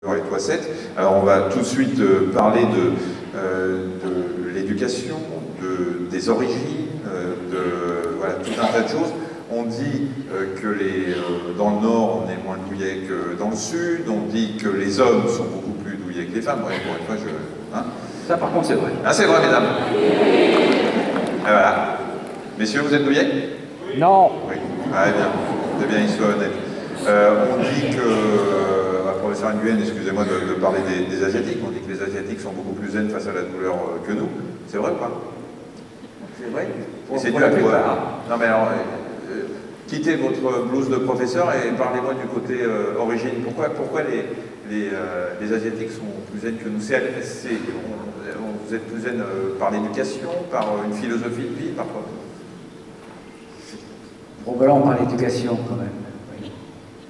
Et toi 7. Alors on va tout de suite parler de l'éducation, des origines, voilà, tout un tas de choses. On dit que dans le Nord, on est moins douillet que dans le Sud. On dit que les hommes sont beaucoup plus douillets que les femmes. Ouais, pour une fois, hein. Ça, par contre, c'est vrai. Ah, c'est vrai, mesdames. Ah, voilà. Messieurs, vous êtes douillets? Non. Oui. Ah, bien. C'est bien, il soit honnête. On dit que... professeur Nguyen, excusez-moi de parler des Asiatiques. On dit que les Asiatiques sont beaucoup plus zen face à la douleur que nous. C'est vrai ou pas? C'est vrai. C'est dû à quoi? Non mais alors, quittez votre blouse de professeur et parlez-moi du côté origine. Pourquoi les Asiatiques sont plus zen que nous? Vous êtes plus zen par l'éducation, par une philosophie de vie, par quoi? Probablement par l'éducation quand même. Oui.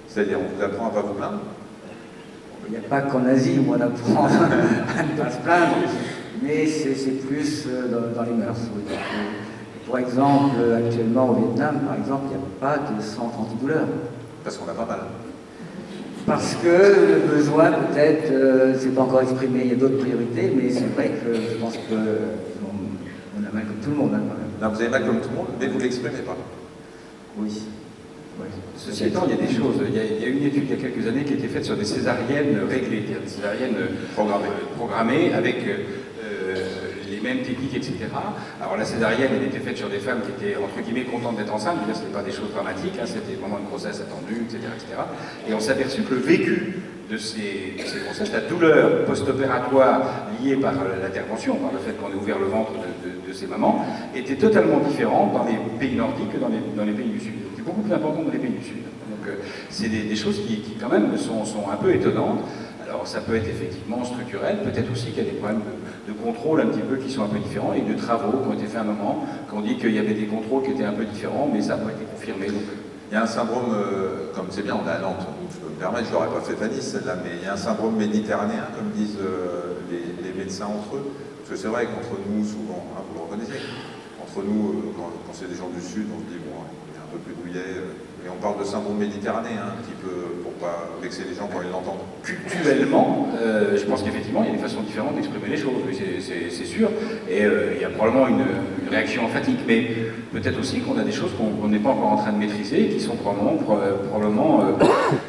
C'est-à-dire, on vous apprend à ne pas vous plaindre? Il n'y a pas qu'en Asie où on apprend à ne pas se plaindre, mais c'est plus dans les mœurs. Oui. Pour exemple, actuellement au Vietnam, par exemple, il n'y a pas de centre antidouleur. Parce qu'on a pas mal. Parce que le besoin, peut-être, c'est pas encore exprimé, il y a d'autres priorités, mais c'est vrai que je pense qu'on a mal comme tout le monde, hein, quand même. Non, vous avez mal comme tout le monde, mais vous ne l'exprimez pas. Oui. Ceci étant, il y a des choses. Il y a une étude il y a quelques années qui a été faite sur des césariennes réglées, des césariennes programmées avec les mêmes techniques, etc. Alors la césarienne, elle était faite sur des femmes qui étaient entre guillemets contentes d'être enceintes. Ce n'était pas des choses dramatiques, hein, c'était vraiment une grossesse attendue, etc., etc. Et on s'est aperçu que le vécu de ces grossesses, la douleur post-opératoire liée par l'intervention, par le fait qu'on ait ouvert le ventre de ces mamans, était totalement différente dans les pays nordiques que dans les pays du Sud. C'est beaucoup plus important dans les pays du Sud. Donc c'est des choses qui quand même sont un peu étonnantes. Alors ça peut être effectivement structurel, peut-être aussi qu'il y a des problèmes de contrôle un petit peu qui sont un peu différents, et de travaux qui ont été faits à un moment, qui ont dit qu'il y avait des contrôles qui étaient un peu différents, mais ça n'a pas été confirmé. Donc, il y a un syndrome, comme c'est bien, on est à Nantes, je peux me permettre, je ne l'aurais pas fait à Nice celle-là, mais il y a un syndrome méditerranéen, comme disent les médecins entre eux. Parce que c'est vrai qu'entre nous, souvent, hein, vous le reconnaissez, entre nous, quand c'est des gens du Sud, on se dit, bon, il est un peu plus douillet, mais on parle de syndrome méditerranéen, un petit peu, pour pas vexer les gens quand ils l'entendent. Culturellement, je pense qu'effectivement, il y a des façons différentes d'exprimer les choses, c'est sûr, et il y a probablement une réaction emphatique, mais peut-être aussi qu'on a des choses qu'on n'est pas encore en train de maîtriser, et qui sont probablement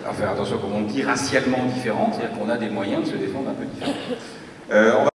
enfin attention, comme on dit, racialement différentes, c'est-à-dire qu'on a des moyens de se défendre un peu différents.